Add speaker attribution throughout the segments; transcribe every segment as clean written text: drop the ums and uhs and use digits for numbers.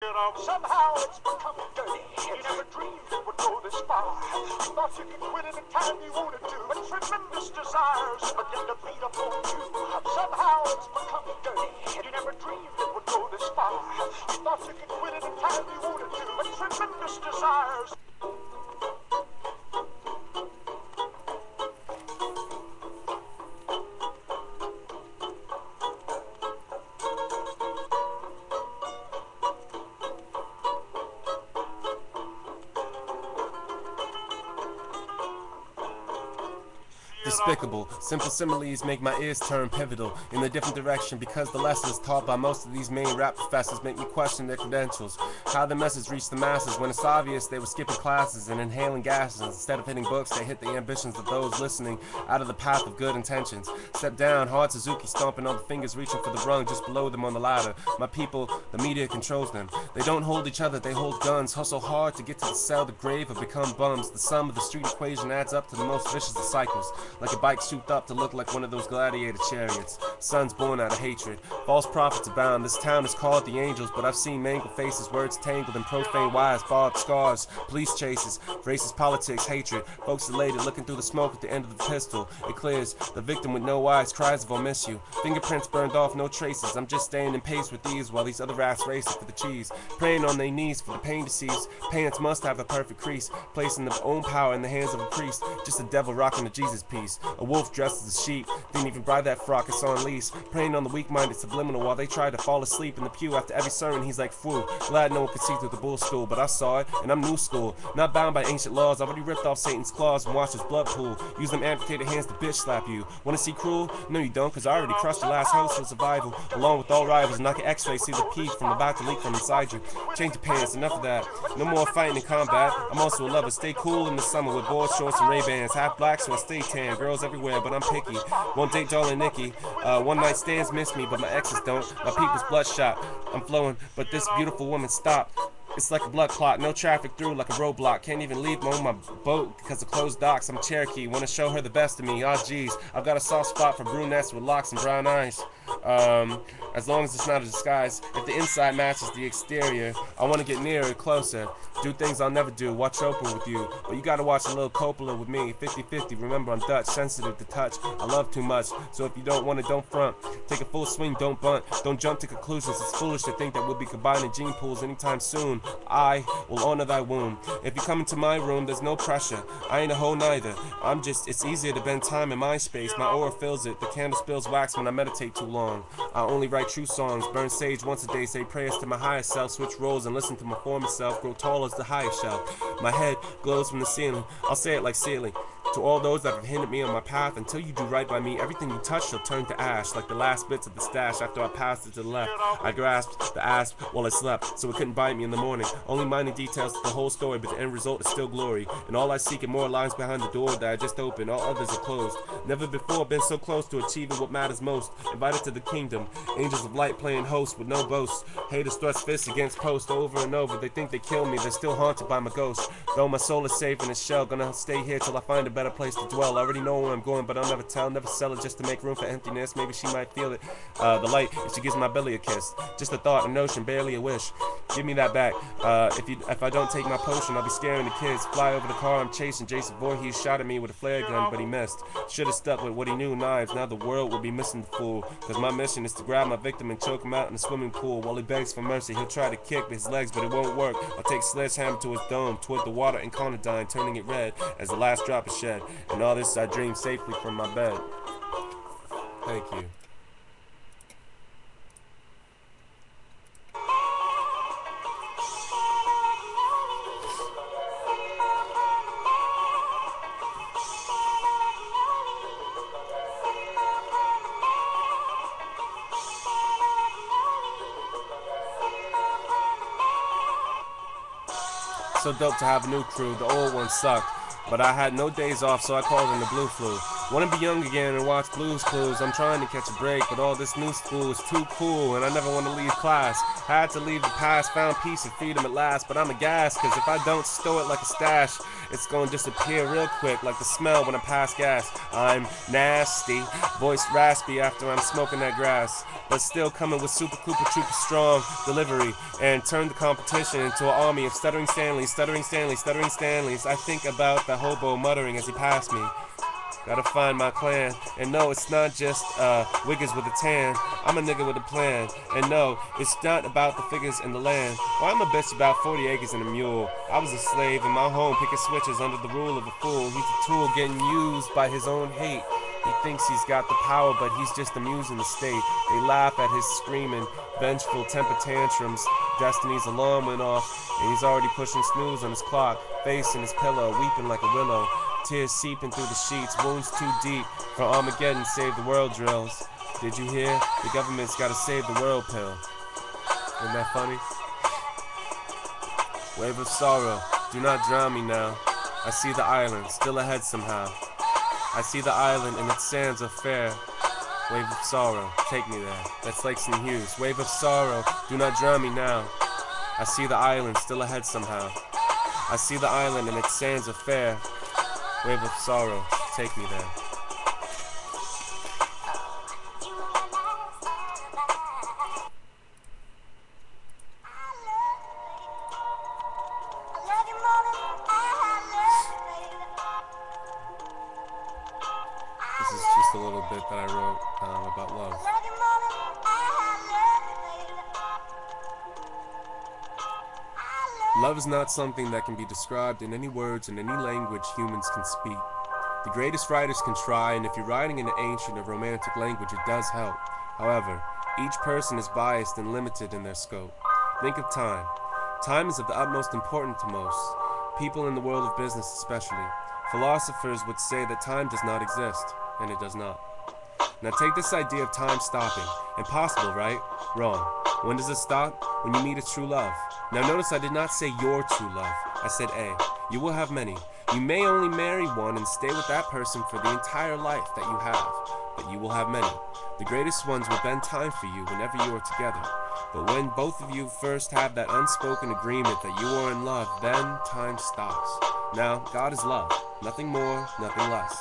Speaker 1: Somehow it's becoming dirty. You never dreamed it would go this far. You thought you could quit anytime you wanted to, but tremendous desires begin to beat upon you. Somehow it's becoming dirty. You never dreamed it would go this far. You thought you could quit anytime you wanted to, but tremendous desires.
Speaker 2: Despicable. Simple similes make my ears turn pivotal in a different direction because the lessons taught by most of these main rap professors make me question their credentials. How the message reached the masses when it's obvious they were skipping classes and inhaling gases. Instead of hitting books, they hit the ambitions of those listening out of the path of good intentions. Step down, hard Suzuki stomping on the fingers reaching for the rung just below them on the ladder. My people, the media controls them. They don't hold each other, they hold guns. Hustle hard to get to the cell, the grave, or become bums. The sum of the street equation adds up to the most vicious of cycles. Like a bike souped up to look like one of those gladiator chariots. Sons born out of hatred. False prophets abound. This town is called the Angels, but I've seen mangled faces, words tangled in profane wires, barbed scars, police chases, racist politics, hatred. Folks elated, looking through the smoke at the end of the pistol. It clears. The victim with no eyes cries of I'll miss you. Fingerprints burned off, no traces. I'm just staying in pace with these while these other rats racing for the cheese. Praying on their knees for the pain to cease. Pants must have a perfect crease. Placing their own power in the hands of a priest. Just a devil rocking a Jesus piece. A wolf dressed as a sheep, didn't even buy that frock, it's on lease. Preying on the weak-minded subliminal while they try to fall asleep in the pew after every sermon. He's like, "Fool, glad no one could see through the bull stool, but I saw it, and I'm new school. Not bound by ancient laws, I've already ripped off Satan's claws and watched his blood pool. Use them amputated hands to bitch slap you. Wanna see cruel? No you don't, cause I already crushed your last host for survival, along with all rivals, and I can x-ray see the pee from about to leak from inside you. Change your pants, enough of that. No more fighting in combat. I'm also a lover, stay cool in the summer with board shorts and Ray-Bans. Half black so I stay tan, girls everywhere, but I'm picky. Won't date Doll and Nikki. One night stands miss me, but my exes don't. My people's bloodshot. I'm flowing, but this beautiful woman stopped. It's like a blood clot, no traffic through like a roadblock. Can't even leave on my boat because of closed docks. I'm Cherokee, wanna show her the best of me. Oh geez, I've got a soft spot for brunettes with locks and brown eyes. As long as it's not a disguise. If the inside matches the exterior, I wanna get nearer, closer. Do things I'll never do, watch Oprah with you. But you gotta watch a little Coppola with me. 50-50, remember I'm Dutch, sensitive to touch. I love too much, so if you don't want it, don't front. Take a full swing, don't bunt. Don't jump to conclusions, it's foolish to think that we'll be combining gene pools anytime soon. I will honor thy womb. If you come into my room, there's no pressure. I ain't a hoe neither. It's easier to bend time in my space. My aura fills it. The candle spills wax when I meditate too long. I only write true songs. Burn sage once a day. Say prayers to my higher self. Switch roles and listen to my former self. Grow tall as the highest shelf. My head glows from the ceiling. I'll say it like ceiling. To all those that have hindered me on my path, until you do right by me, everything you touch shall turn to ash, like the last bits of the stash after I passed it to the left. I grasped the asp while I slept, so it couldn't bite me in the morning. Only minor details to the whole story, but the end result is still glory. And all I seek are more lines behind the door that I just opened, all others are closed. Never before been so close to achieving what matters most. Invited to the kingdom, angels of light playing host with no boast. Haters thrust fists against posts over and over. They think they kill me, they're still haunted by my ghost. Though my soul is safe in its shell, gonna stay here till I find a better place to dwell. I already know where I'm going, but I'll never tell, never sell it just to make room for emptiness. Maybe she might feel it, the light, if she gives my belly a kiss. Just a thought, a notion, barely a wish. Give me that back. If I don't take my potion, I'll be scaring the kids. Fly over the car I'm chasing. Jason Voorhees shot at me with a flare gun, but he missed. Should've stuck with what he knew, knives. Now the world will be missing the fool. Cause my mission is to grab my victim and choke him out in the swimming pool. While he begs for mercy, he'll try to kick his legs, but it won't work. I'll take sledgehammer to his dome, toward the water and conodine, turning it red as the last drop is shed. And all this I dream safely from my bed. Thank you. So dope to have a new crew, the old one sucked. But I had no days off, so I called in the blue flu. Wanna be young again and watch Blue's Clues. I'm trying to catch a break, but all this new school is too cool, and I never want to leave class. Had to leave the past, found peace and freedom at last, but I'm aghast, cause if I don't stow it like a stash, it's gonna disappear real quick, like the smell when I pass gas. I'm nasty, voice raspy after I'm smoking that grass, but still coming with super trooper strong delivery, and turn the competition into an army of stuttering Stanleys, stuttering Stanleys, stuttering Stanleys. I think about the hobo muttering as he passed me. Gotta find my clan, and no, it's not just wiggers with a tan. I'm a nigga with a plan, and no, it's not about the figures in the land. Well, I'm a bitch about 40 acres and a mule. I was a slave in my home, picking switches under the rule of a fool. He's a tool getting used by his own hate. He thinks he's got the power, but he's just amusing the state. They laugh at his screaming, vengeful temper tantrums. Destiny's alarm went off, and he's already pushing snooze on his clock, face in his pillow, weeping like a willow. Tears seeping through the sheets, wounds too deep for Armageddon save the world drills. Did you hear? The government's gotta save the world pill. Isn't that funny? Wave of sorrow, do not drown me now. I see the island, still ahead somehow. I see the island and its sands are fair. Wave of sorrow, take me there. That's Langston Hughes. Wave of sorrow, do not drown me now. I see the island, still ahead somehow. I see the island and its sands are fair. Wave of sorrow, take me there. This is just a little bit that I wrote about love. Love is not something that can be described in any words in any language humans can speak. The greatest writers can try, and if you're writing in an ancient or romantic language, it does help. However, each person is biased and limited in their scope. Think of time. Time is of the utmost importance to most, people in the world of business especially. Philosophers would say that time does not exist, and it does not. Now take this idea of time stopping. Impossible, right? Wrong. When does it stop? When you meet a true love. Now notice I did not say your true love. I said a. You will have many. You may only marry one and stay with that person for the entire life that you have, but you will have many. The greatest ones will bend time for you whenever you are together. But when both of you first have that unspoken agreement that you are in love, then time stops. Now, God is love. Nothing more, nothing less.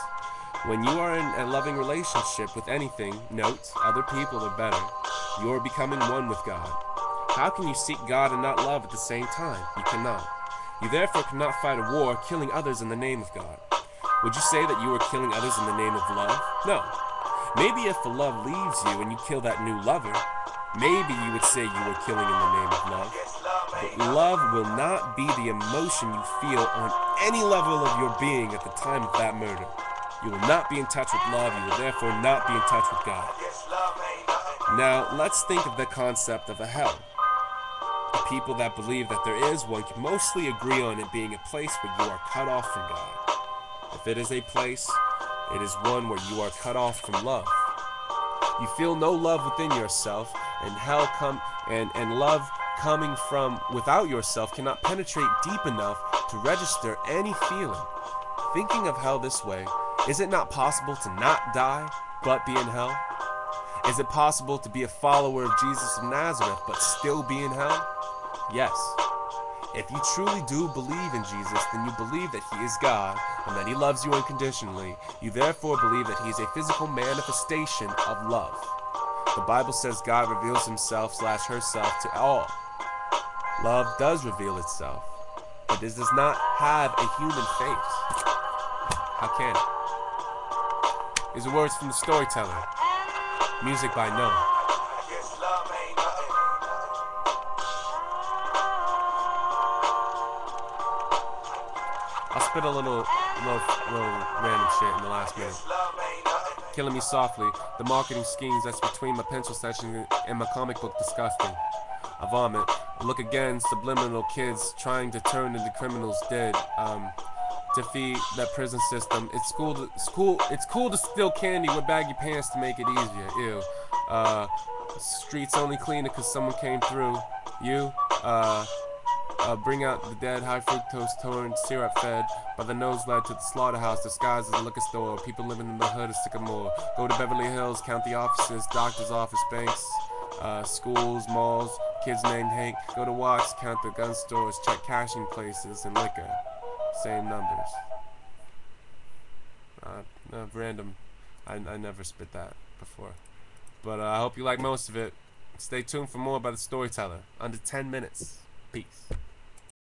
Speaker 2: When you are in a loving relationship with anything, note, other people are better. You are becoming one with God. How can you seek God and not love at the same time? You cannot. You therefore cannot fight a war killing others in the name of God. Would you say that you are killing others in the name of love? No. Maybe if the love leaves you and you kill that new lover, maybe you would say you were killing in the name of love. But love will not be the emotion you feel on any level of your being at the time of that murder. You will not be in touch with love, you will therefore not be in touch with God. Now, let's think of the concept of a hell. The people that believe that there is one can mostly agree on it being a place where you are cut off from God. If it is a place, it is one where you are cut off from love. You feel no love within yourself, and and love coming from without yourself cannot penetrate deep enough to register any feeling. Thinking of hell this way, is it not possible to not die, but be in hell? Is it possible to be a follower of Jesus of Nazareth, but still be in hell? Yes. If you truly do believe in Jesus, then you believe that he is God, and that he loves you unconditionally. You therefore believe that he is a physical manifestation of love. The Bible says God reveals himself/herself to all. Love does reveal itself, but it does not have a human face. How can it? These are words from the Storyteller. Music by Noah. I'll spit a little random shit in the last minute. Killing me softly, the marketing schemes that's between my pencil session and my comic book disgusting. I vomit. Look again, subliminal kids trying to turn into criminals dead. Defeat that prison system. It's cool to steal candy with baggy pants to make it easier. Ew. Streets only cleaner cause someone came through. You, Bring out the dead, high fructose torrent, syrup fed by the nose led to the slaughterhouse, disguised as a liquor store. People living in the hood of Sycamore. Go to Beverly Hills, count the offices, doctor's office, banks, schools, malls, kids named Hank. Go to Watts, count the gun stores, check cashing places and liquor. Same numbers. Random. I never spit that before. But I hope you like most of it. Stay tuned for more by the Storyteller. Under 10 minutes. Peace.